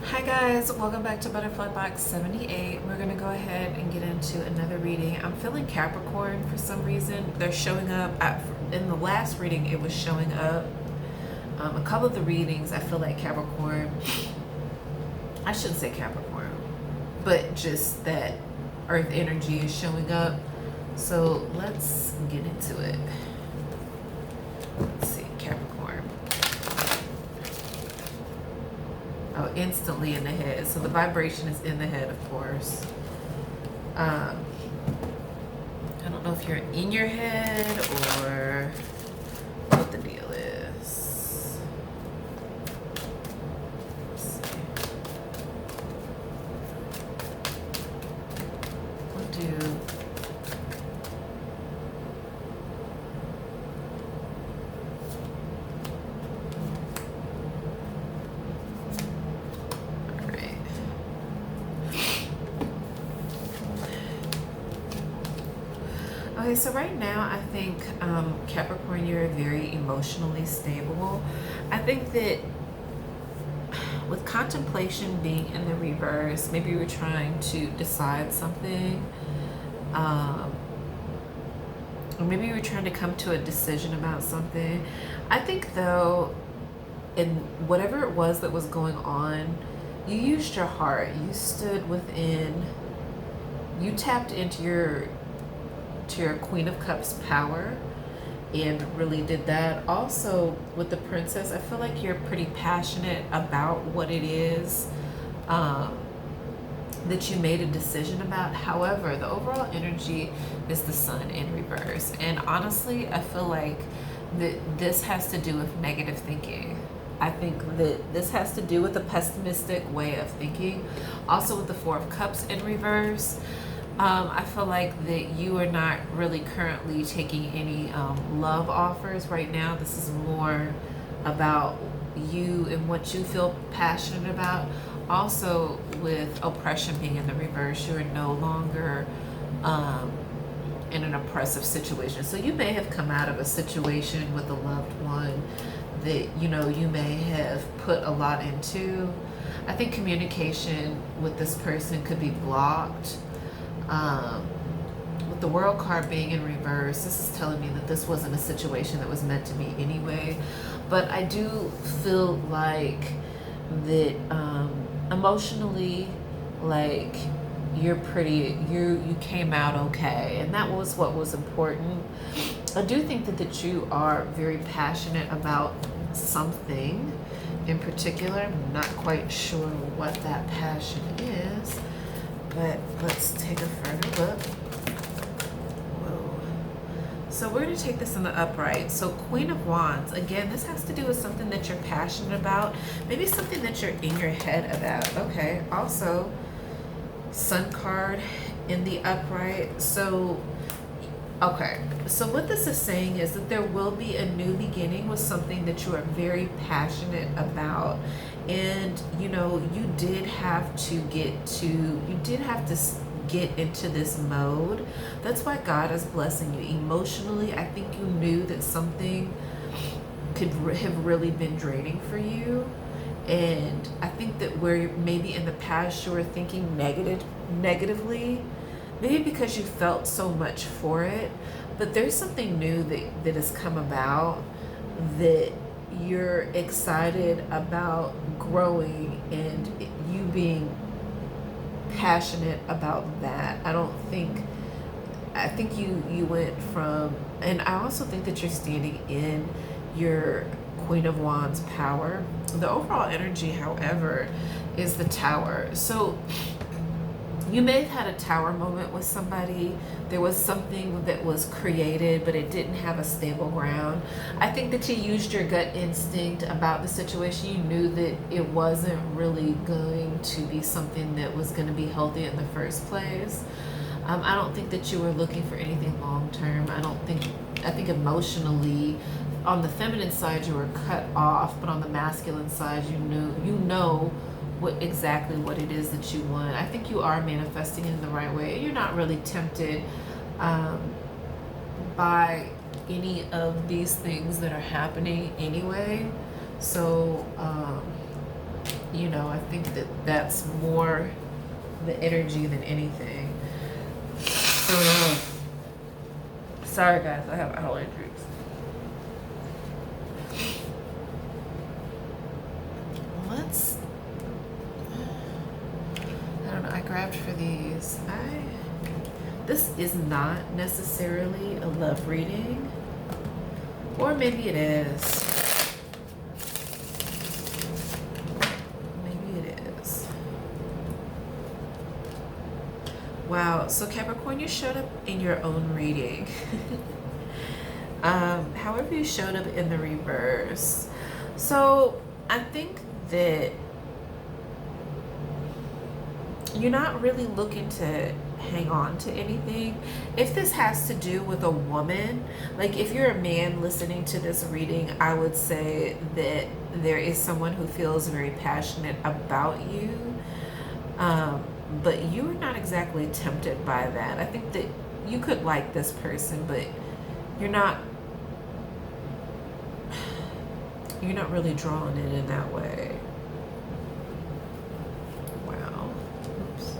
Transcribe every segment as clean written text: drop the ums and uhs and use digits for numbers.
Hi guys, welcome back to Butterfly Box 78. We're going to go ahead and get into another reading. I'm feeling Capricorn for some reason. They're showing up. In the last reading, it was showing up. A couple of the readings, I feel like Capricorn. I shouldn't say Capricorn, but just that Earth energy is showing up. So let's get into it. Let's see, Capricorn. Oh, instantly in the head. So the vibration is in the head, of course. I don't know if you're in your head or what the deal is. Let's see. What do... Okay, so right now I think Capricorn, you're very emotionally stable. I think that with contemplation being in the reverse, maybe you were trying to decide something, or maybe you were trying to come to a decision about something. I think though, in whatever it was that was going on, you used your heart. You stood within, you tapped into your Queen of Cups power and really did that. Also with the Princess, I feel like you're pretty passionate about what it is that you made a decision about. However, the overall energy is the Sun in reverse, and honestly I feel like that this has to do with negative thinking. I think that this has to do with a pessimistic way of thinking. Also with the Four of Cups in reverse, I feel like that you are not really currently taking any love offers right now. This is more about you and what you feel passionate about. Also with oppression being in the reverse, you are no longer in an oppressive situation. So you may have come out of a situation with a loved one that you may have put a lot into. I think communication with this person could be blocked. With the World card being in reverse, this is telling me that this wasn't a situation that was meant to be anyway. But I do feel like that emotionally, like you came out okay, and that was what was important. I do think that you are very passionate about something in particular. I'm not quite sure what that passion is, but let's take a further look. Whoa. So we're going to take this in the upright. So Queen of Wands, again, this has to do with something that you're passionate about, maybe something that you're in your head about. Okay, also Sun card in the upright. So okay, so what this is saying is that there will be a new beginning with something that you are very passionate about. And you did have to get into this mode. That's why God is blessing you emotionally. I think you knew that something could have really been draining for you. And I think that where maybe in the past you were thinking negatively, maybe because you felt so much for it, but there's something new that has come about that you're excited about growing, and you being passionate about that. I think you went from, and I also think that you're standing in your Queen of Wands power. The overall energy, however, is the Tower. So you may have had a tower moment with somebody. There was something that was created, but it didn't have a stable ground. I think that you used your gut instinct about the situation. You knew that it wasn't really going to be something that was going to be healthy in the first place. I don't think that you were looking for anything long term. I think emotionally, on the feminine side, you were cut off, but on the masculine side, you know exactly what it is that you want. I think you are manifesting in the right way. You're not really tempted by any of these things that are happening anyway. So You know, I think that that's more the energy than anything. Sorry guys, I have allergies. Let's, I don't know, I grabbed for these. This is not necessarily a love reading, or maybe it is. Maybe it is. Wow, so Capricorn, you showed up in your own reading. However, you showed up in the reverse. So I think that you're not really looking to hang on to anything. If this has to do with a woman, like if you're a man listening to this reading, I would say that there is someone who feels very passionate about you, but you are not exactly tempted by that. I think that you could like this person, but you're not really drawn in that way. Wow. Oops.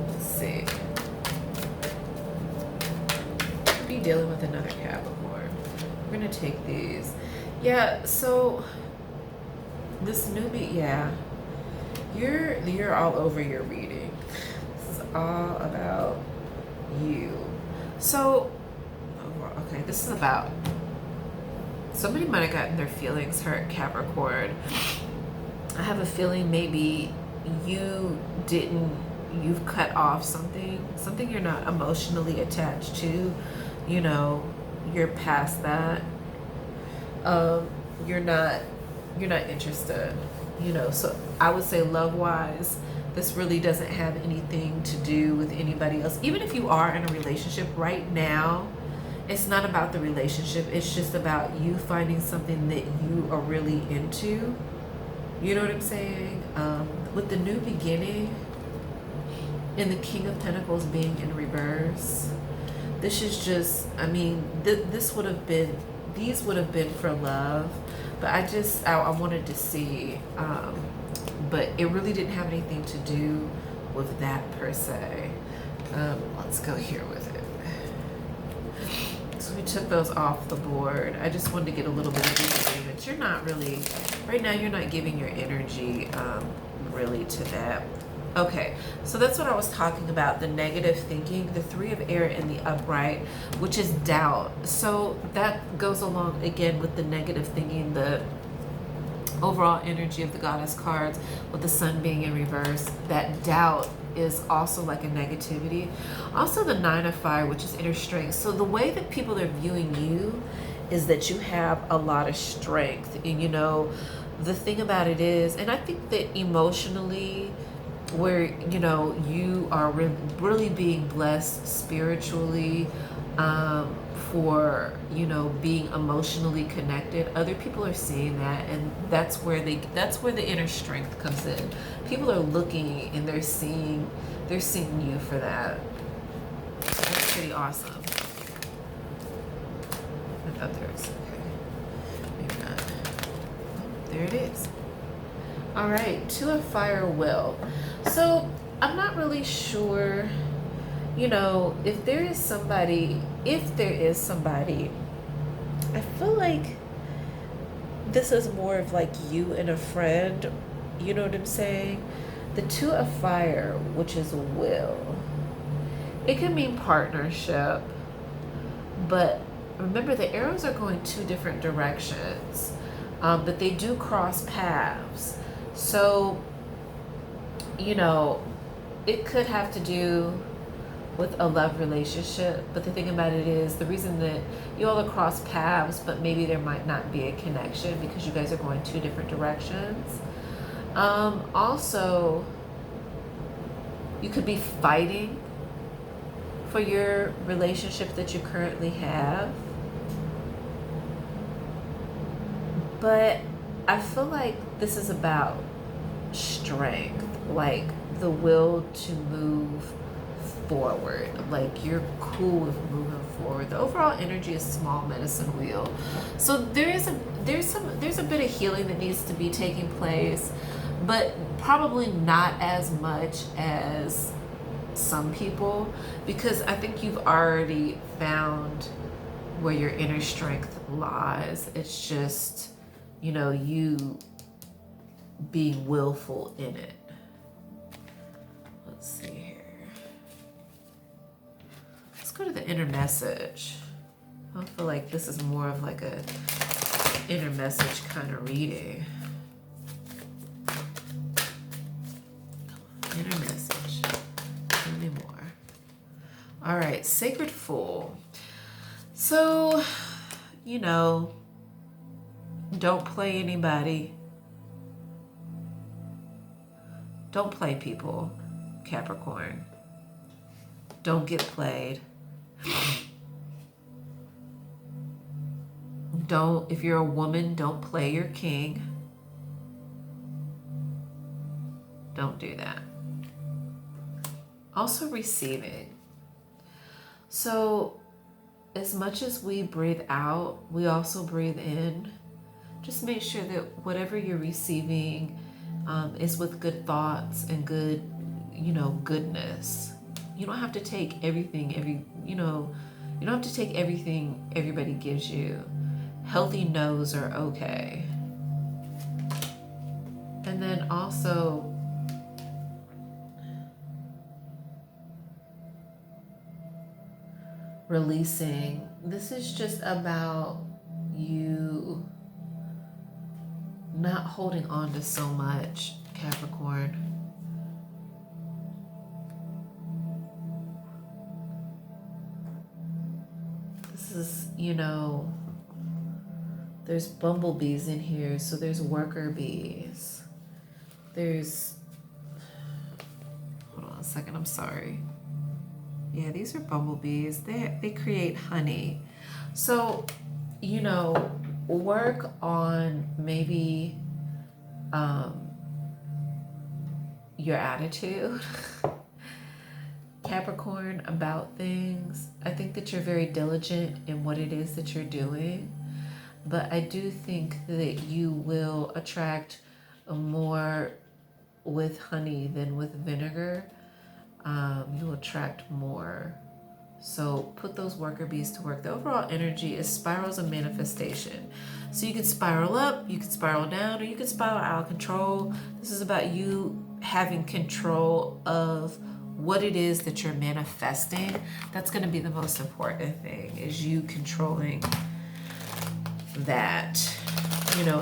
Let's see. Be dealing with another Capricorn. We're gonna take these. Yeah, so this newbie, yeah. You're all over your reading. This is all about you. So, okay, this is about, somebody might have gotten their feelings hurt, Capricorn. I have a feeling maybe you've cut off something you're not emotionally attached to. You know, you're past that. You're not interested, you know. So I would say love-wise, this really doesn't have anything to do with anybody else. Even if you are in a relationship right now, it's not about the relationship. It's just about you finding something that you are really into. You know what I'm saying? With the new beginning and the King of Pentacles being in reverse, this is just, I mean, these would have been for love, but I wanted to see, but it really didn't have anything to do with that per se. Let's go here with it. So we took those off the board. I just wanted to get a little bit of disagreement. You're not really, right now you're not giving your energy really to that. Okay, so that's what I was talking about, the negative thinking, the Three of Air in the upright, which is doubt. So that goes along again with the negative thinking, the overall energy of the Goddess cards with the Sun being in reverse. That doubt is also like a negativity. Also the Nine of Fire, which is inner strength. So the way that people are viewing you is that you have a lot of strength. And you know, the thing about it is, and I think that emotionally, where you know you are really being blessed spiritually, for you know being emotionally connected, other people are seeing that, and that's where the inner strength comes in. People are looking and they're seeing you for that. That's pretty awesome. And others, okay, maybe not. Oh, there it is. All right, Two of Fire, Will. So I'm not really sure, you know, if there is somebody, I feel like this is more of like you and a friend, you know what I'm saying? The Two of Fire, which is Will, it can mean partnership, but remember the arrows are going two different directions, but they do cross paths. So, you know, it could have to do with a love relationship, but the thing about it is, the reason that you all are cross paths, but maybe there might not be a connection because you guys are going two different directions. Also, you could be fighting for your relationship that you currently have, but I feel like this is about strength, like the will to move forward. Like, you're cool with moving forward. The overall energy is small medicine wheel. So there's a bit of healing that needs to be taking place, but probably not as much as some people, because I think you've already found where your inner strength lies. It's just, you being willful in it. Let's see here. Let's go to the inner message. I feel like this is more of like a inner message kind of reading. Inner message. Tell me more. All right, Sacred Fool. So, don't play anybody. Don't play people, Capricorn. Don't get played. If you're a woman, don't play your king. Don't do that. Also, receiving. So, as much as we breathe out, we also breathe in. Just make sure that whatever you're receiving is with good thoughts and good, goodness. You don't have to take everything, you don't have to take everything everybody gives you. Healthy no's are okay. And then also, releasing. This is just about you not holding on to so much, Capricorn. This is, there's bumblebees in here, so there's worker bees. Hold on a second, I'm sorry. Yeah, these are bumblebees. They create honey. So, work on maybe your attitude, Capricorn, about things. I think that you're very diligent in what it is that you're doing, but I do think that you will attract more with honey than with vinegar. You'll attract more. So put those worker bees to work. The overall energy is spirals of manifestation. So you can spiral up, you can spiral down, or you can spiral out of control. This is about you having control of what it is that you're manifesting. That's going to be the most important thing, is you controlling that,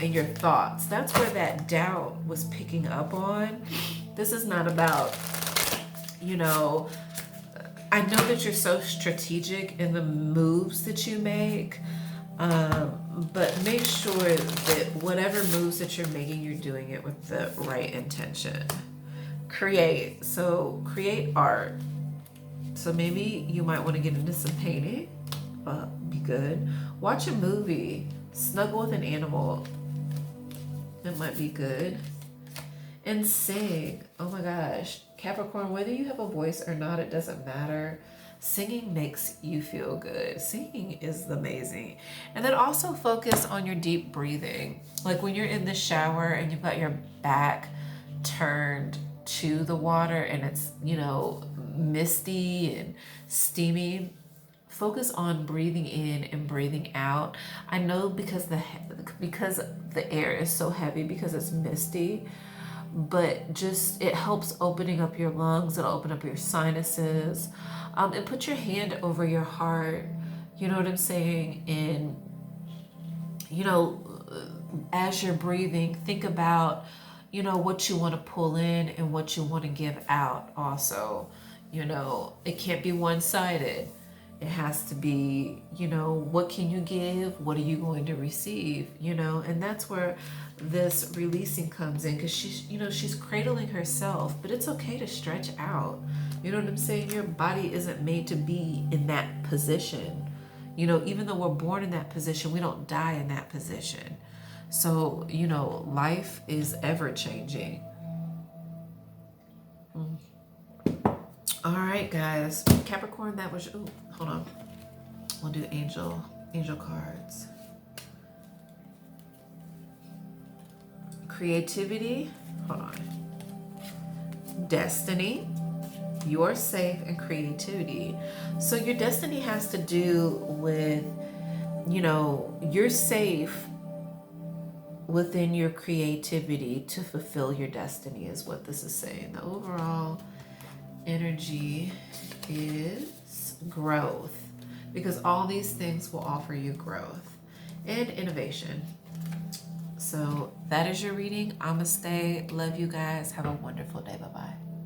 in your thoughts. That's where that doubt was picking up on. This is not about, I know that you're so strategic in the moves that you make, but make sure that whatever moves that you're making, you're doing it with the right intention. Create. So create art. So maybe you might want to get into some painting. Be good. Watch a movie. Snuggle with an animal. That might be good. And sing. Oh my gosh. Capricorn, whether you have a voice or not, it doesn't matter. Singing makes you feel good. Singing is amazing. And then also focus on your deep breathing. Like when you're in the shower and you've got your back turned to the water and it's, misty and steamy, focus on breathing in and breathing out. I know because the air is so heavy, because it's misty, but just it helps opening up your lungs. It'll open up your sinuses. And put your hand over your heart. You know what I'm saying? And as you're breathing, think about what you want to pull in and what you want to give out also. It can't be one-sided. It has to be, what can you give? What are you going to receive? And that's where this releasing comes in, because she's cradling herself, but it's okay to stretch out. You know what I'm saying? Your body isn't made to be in that position. Even though we're born in that position, we don't die in that position. So, life is ever changing. All right, guys. Capricorn, that was, ooh, hold on. We'll do angel cards. Creativity, hold on. Destiny, you're safe, and creativity. So your destiny has to do with, you know, you're safe within your creativity to fulfill your destiny is what this is saying. The overall energy is growth, because all these things will offer you growth and innovation. So that is your reading. Namaste. Love you guys. Have a wonderful day. Bye-bye.